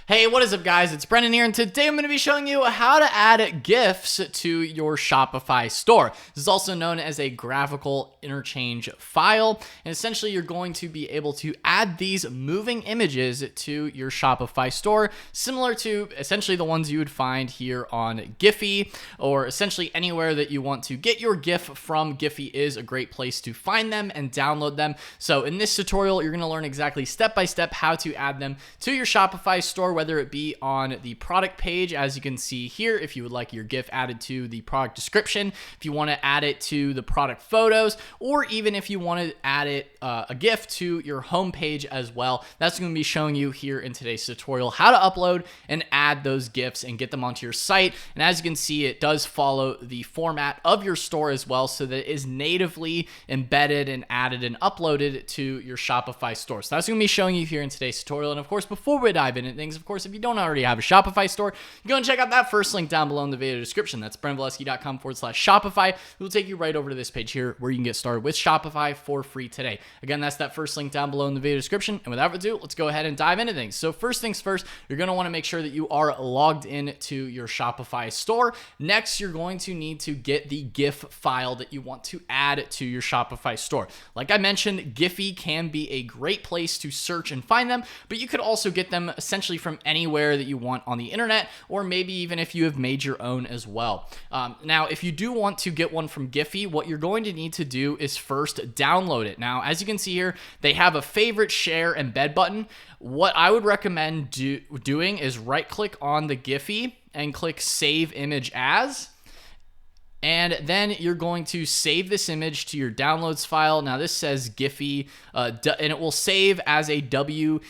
Hey, what is up guys? It's Brendan here, and today I'm going to be showing you how to add GIFs to your Shopify store. This is also known as a graphical interchange file, and essentially you're going to be able to add these moving images to your Shopify store, similar to essentially the ones you would find here on Giphy, or essentially anywhere that you want to get your GIF from. Giphy is a great place to find them and download them. So in this tutorial, you're going to learn exactly step by step how to add them to your Shopify store, whether it be on the product page, as you can see here, if you would like your GIF added to the product description, if you want to add it to the product photos, or even if you want to add it a GIF to your home page as well. That's going to be showing you here in today's tutorial how to upload and add those GIFs and get them onto your site. And as you can see, it does follow the format of your store as well, so that it is natively embedded and added and uploaded to your Shopify store. So that's going to be showing you here in today's tutorial. And of course, before we dive into things, of course, if you don't already have a Shopify store, go and check out that first link down below in the video description. That's brendanvalesky.com/Shopify. It will take you right over to this page here where you can get started with Shopify for free today. Again, that's that first link down below in the video description. And without further ado, let's go ahead and dive into things. So first things first, you're going to want to make sure that you are logged in to your Shopify store. Next, you're going to need to get the GIF file that you want to add to your Shopify store. Like I mentioned, Giphy can be a great place to search and find them, but you could also get them essentially from anywhere that you want on the internet, or maybe even if you have made your own as well. Now, if you do want to get one from Giphy, what you're going to need to do is first download it. Now, as you can see here, they have a favorite, share, embed button. What I would recommend doing is right-click on the Giphy and click Save Image As. And then you're going to save this image to your downloads file. Now this says Giphy, and it will save as a WEBP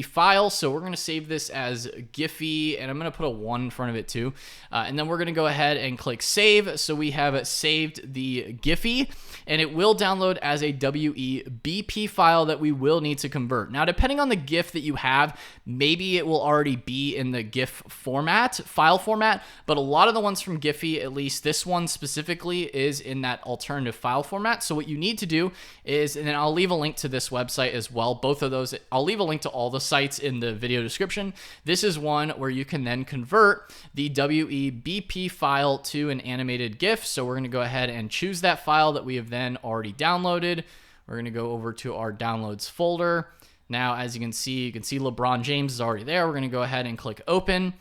file. So we're going to save this as Giphy, and I'm going to put a 1 in front of it too. And then we're going to go ahead and click save. So we have saved the Giphy, and it will download as a WEBP file that we will need to convert. Now, depending on the GIF that you have, maybe it will already be in the GIF format, file format, but a lot of the ones from Giphy, at least this one specifically, is in that alternative file format. So what you need to do is, and then I'll leave a link to this website as well, both of those, I'll leave a link to all the sites in the video description. This is one where you can then convert the WEBP file to an animated GIF. So we're going to go ahead and choose that file that we have then already downloaded. We're going to go over to our downloads folder. Now, as you can see LeBron James is already there. We're going to go ahead and click open,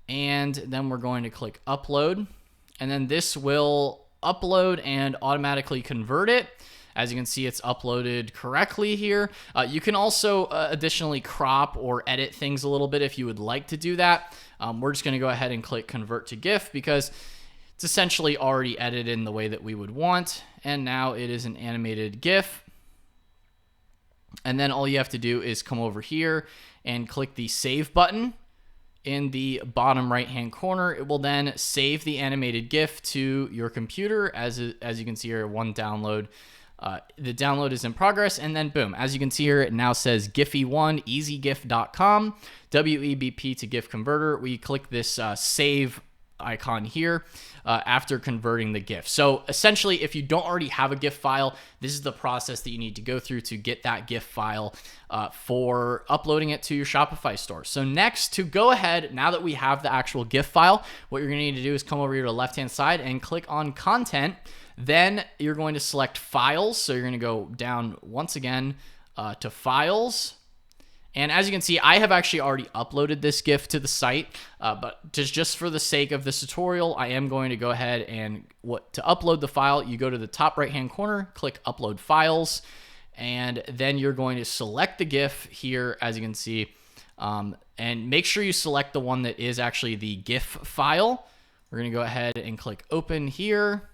and then we're going to click upload. And then this will upload and automatically convert it. As you can see, it's uploaded correctly here. You can also additionally crop or edit things a little bit if you would like to do that. We're just going to go ahead and click convert to GIF because it's essentially already edited in the way that we would want. And now it is an animated GIF. And then all you have to do is come over here and click the save button in the bottom right hand corner. It will then save the animated GIF to your computer. As you can see here, one download. The download is in progress, and then boom, as you can see here, it now says Giphy1 easygif.com WEBP to GIF converter. We click this save icon here after converting the GIF. So essentially, if you don't already have a GIF file, this is the process that you need to go through to get that GIF file for uploading it to your Shopify store. So next, to go ahead, now that we have the actual GIF file, what you're going to need to do is come over here to the left-hand side and click on Content. Then you're going to select Files. So you're going to go down once again to Files. And as you can see, I have actually already uploaded this GIF to the site, but just for the sake of this tutorial, I am going to go ahead and to upload the file, you go to the top right-hand corner, click Upload Files, and then you're going to select the GIF here, as you can see, and make sure you select the one that is actually the GIF file. We're going to go ahead and click Open here,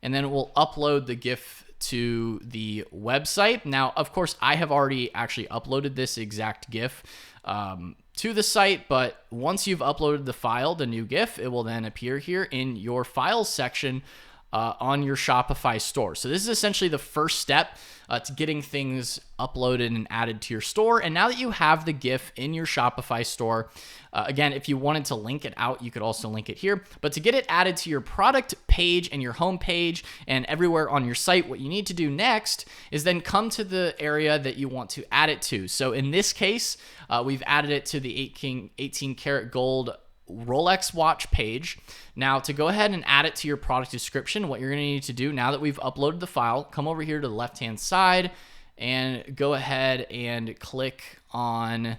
and then it will upload the GIF to the website. Now, of course, I have already actually uploaded this exact GIF to the site, but once you've uploaded the file, the new GIF, it will then appear here in your files section on your Shopify store. So this is essentially the first step to getting things uploaded and added to your store. And now that you have the GIF in your Shopify store, again, if you wanted to link it out, you could also link it here. But to get it added to your product page and your home page and everywhere on your site, what you need to do next is then come to the area that you want to add it to. So in this case, we've added it to the 18 karat gold Rolex watch page. Now to go ahead and add it to your product description, what you're going to need to do now that we've uploaded the file, come over here to the left hand side and go ahead and click on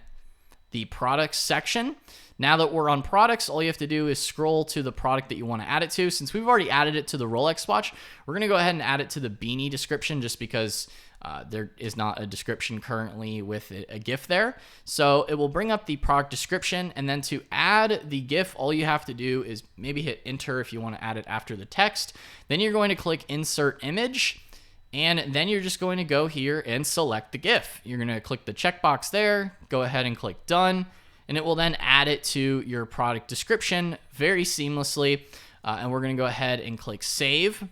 the products section. Now that we're on products, all you have to do is scroll to the product that you want to add it to. Since we've already added it to the Rolex watch, we're going to go ahead and add it to the beanie description just because there is not a description currently with a GIF there. So it will bring up the product description, and then to add the GIF, all you have to do is maybe hit enter if you want to add it after the text. Then you're going to click insert image, and then you're just going to go here and select the GIF. You're going to click the checkbox there, go ahead and click done, and it will then add it to your product description very seamlessly. And we're going to go ahead and click save.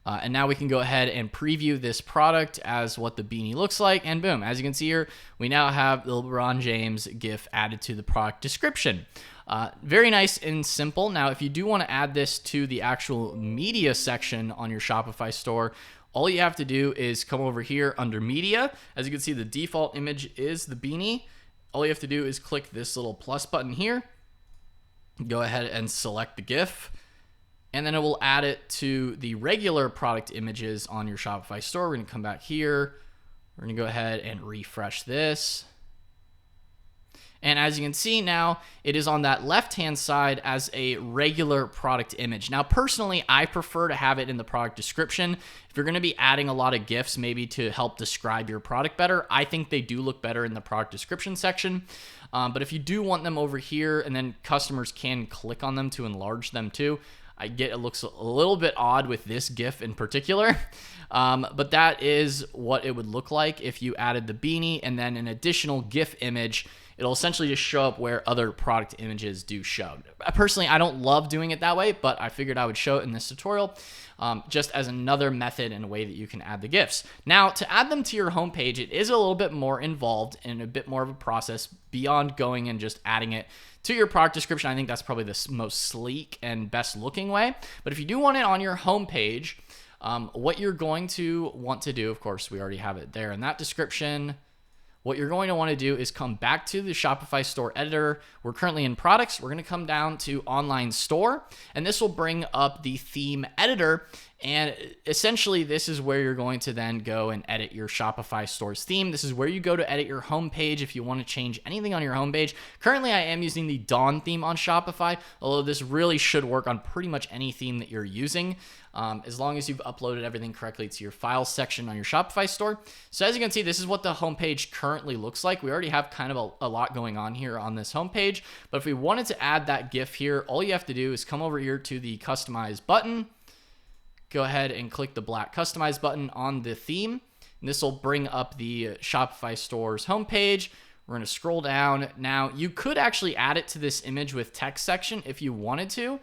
And now we can go ahead and preview this product as what the beanie looks like. And boom, as you can see here, we now have the LeBron James GIF added to the product description. Very nice and simple. Now, if you do want to add this to the actual media section on your Shopify store, all you have to do is come over here under media. As you can see, the default image is the beanie. All you have to do is click this little plus button here. Go ahead and select the GIF. And then it will add it to the regular product images on your Shopify store. We're going to come back here. We're going to go ahead and refresh this. And as you can see now, it is on that left-hand side as a regular product image. Now, personally, I prefer to have it in the product description. If you're going to be adding a lot of GIFs, maybe to help describe your product better, I think they do look better in the product description section. But if you do want them over here, and then customers can click on them to enlarge them too, I get it looks a little bit odd with this GIF in particular, but that is what it would look like if you added the beanie and then an additional GIF image. It'll essentially just show up where other product images do show. Personally, I don't love doing it that way, but I figured I would show it in this tutorial just as another method and a way that you can add the GIFs. Now, to add them to your homepage, it is a little bit more involved and a bit more of a process beyond going and just adding it to your product description. I think that's probably the most sleek and best looking way. But if you do want it on your homepage, what you're going to want to do, of course, we already have it there in that description. What you're going to want to do is come back to the Shopify store editor. We're currently in products. We're going to come down to online store, and this will bring up the theme editor. And essentially, this is where you're going to then go and edit your Shopify store's theme. This is where you go to edit your homepage if you want to change anything on your homepage. Currently, I am using the Dawn theme on Shopify, although this really should work on pretty much any theme that you're using, as long as you've uploaded everything correctly to your files section on your Shopify store. So as you can see, this is what the homepage currently looks like. We already have kind of a lot going on here on this homepage, but if we wanted to add that GIF here, all you have to do is come over here to the Customize button. Go ahead and click the black Customize button on the theme. And this will bring up the Shopify store's homepage. We're going to scroll down. Now, you could actually add it to this image with text section if you wanted to.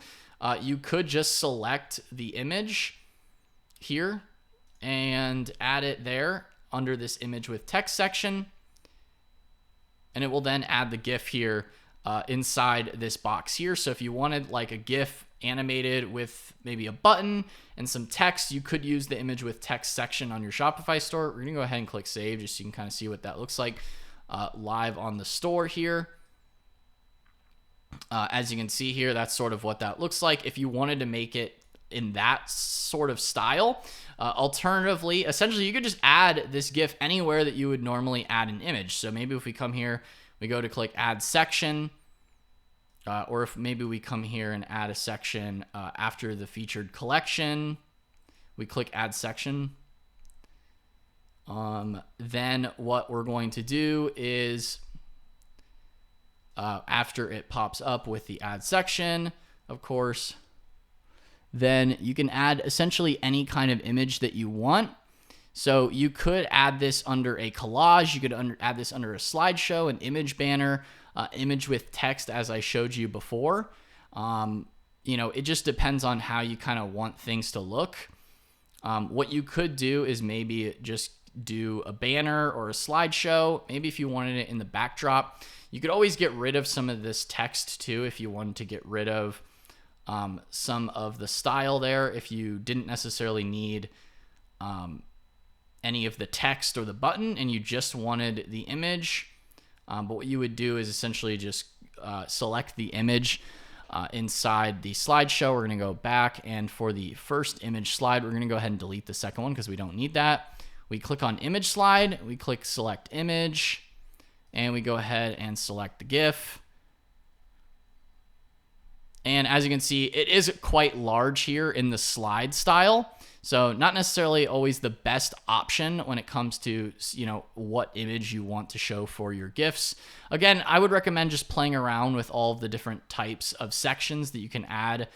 You could just select the image here and add it there under this image with text section. And it will then add the GIF here inside this box here. So if you wanted like a GIF animated with maybe a button and some text, you could use the image with text section on your Shopify store. We're gonna go ahead and click save just so you can kind of see what that looks like live on the store here. As you can see here, that's sort of what that looks like if you wanted to make it in that sort of style. Alternatively, essentially, you could just add this GIF anywhere that you would normally add an image. So maybe if we come here, we go to click add section, or if maybe we come here and add a section after the featured collection, we click add section. Then what we're going to do is after it pops up with the add section, of course, then you can add essentially any kind of image that you want. So you could add this under a collage, you could add this under a slideshow, an image banner, image with text as I showed you before. it just depends on how you kind of want things to look. What you could do is maybe just do a banner or a slideshow. Maybe if you wanted it in the backdrop, you could always get rid of some of this text too if you wanted to get rid of some of the style there, if you didn't necessarily need any of the text or the button and you just wanted the image. But what you would do is essentially just select the image inside the slideshow. We're going to go back, and for the first image slide, we're going to go ahead and delete the second one because we don't need that. We click on image slide, we click select image, and we go ahead and select the GIF. And as you can see, it is quite large here in the slide style. So not necessarily always the best option when it comes to, what image you want to show for your GIFs. Again, I would recommend just playing around with all of the different types of sections that you can add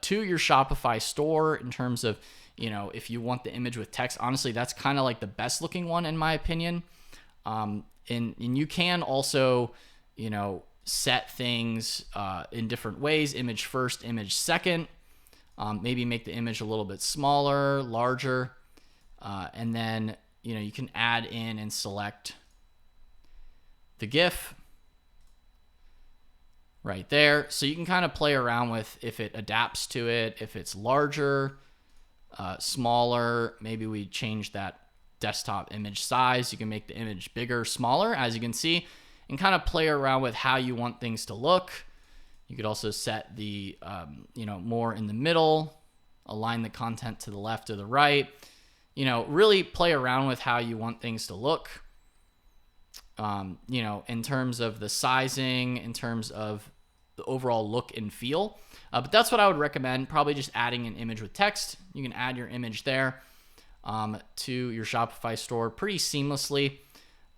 to your Shopify store in terms of, if you want the image with text. Honestly, that's kind of like the best looking one in my opinion. And you can also, set things in different ways. Image first, image second. Maybe make the image a little bit smaller, larger. And then, you can add in and select the GIF right there. So you can kind of play around with if it adapts to it, if it's larger, smaller. Maybe we change that desktop image size. You can make the image bigger, smaller, as you can see, and kind of play around with how you want things to look. You could also set the, more in the middle, align the content to the left or the right, really play around with how you want things to look, in terms of the sizing, in terms of the overall look and feel. But that's what I would recommend, probably just adding an image with text. You can add your image there to your Shopify store pretty seamlessly.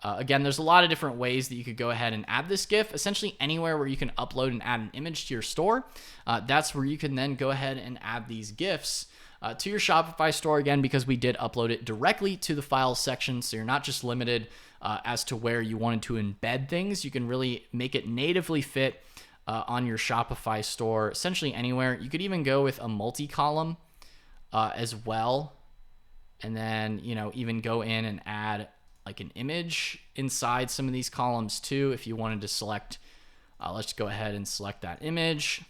Again, there's a lot of different ways that you could go ahead and add this GIF. Essentially anywhere where you can upload and add an image to your store, that's where you can then go ahead and add these GIFs to your Shopify store, again, because we did upload it directly to the files section. So you're not just limited as to where you wanted to embed things. You can really make it natively fit on your Shopify store, essentially anywhere. You could even go with a multi-column as well. And then, even go in and add like an image inside some of these columns too. If you wanted to select, let's go ahead and select that image.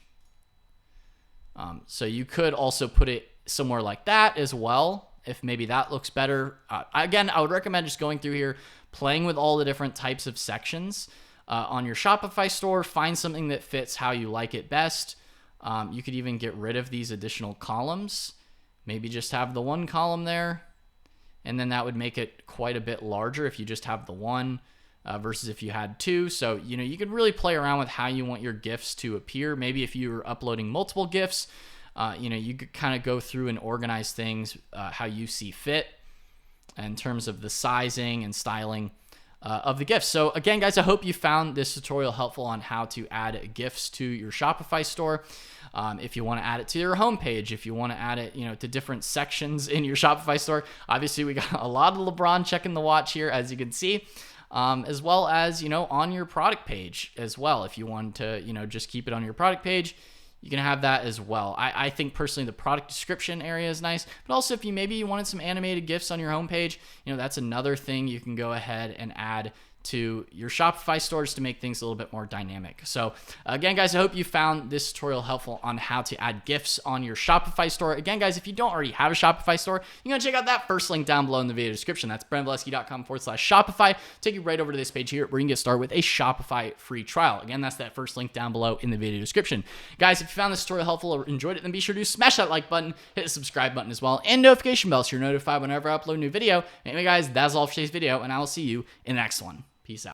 So you could also put it somewhere like that as well, if maybe that looks better. Again, I would recommend just going through here, playing with all the different types of sections on your Shopify store. Find something that fits how you like it best. You could even get rid of these additional columns. Maybe just have the one column there. And then that would make it quite a bit larger if you just have the one versus if you had two. So, you can really play around with how you want your GIFs to appear. Maybe if you're uploading multiple GIFs, you could kind of go through and organize things how you see fit in terms of the sizing and styling of the GIFs. So again, guys, I hope you found this tutorial helpful on how to add GIFs to your Shopify store. If you want to add it to your homepage, if you want to add it, to different sections in your Shopify store. Obviously, we got a lot of LeBron checking the watch here, as you can see, as well as, on your product page as well. If you want to, just keep it on your product page, you can have that as well. I think personally the product description area is nice, but also if you wanted some animated GIFs on your homepage, that's another thing you can go ahead and add to your Shopify stores to make things a little bit more dynamic. So again, guys, I hope you found this tutorial helpful on how to add GIFs on your Shopify store. Again, guys, if you don't already have a Shopify store, you can check out that first link down below in the video description. That's brandonvalesky.com/Shopify. Take you right over to this page here where you can get started with a Shopify free trial. Again, that's that first link down below in the video description. Guys, if you found this tutorial helpful or enjoyed it, then be sure to smash that like button, hit the subscribe button as well, and notification bell so you're notified whenever I upload a new video. Anyway, guys, that's all for today's video, and I will see you in the next one. Peace out.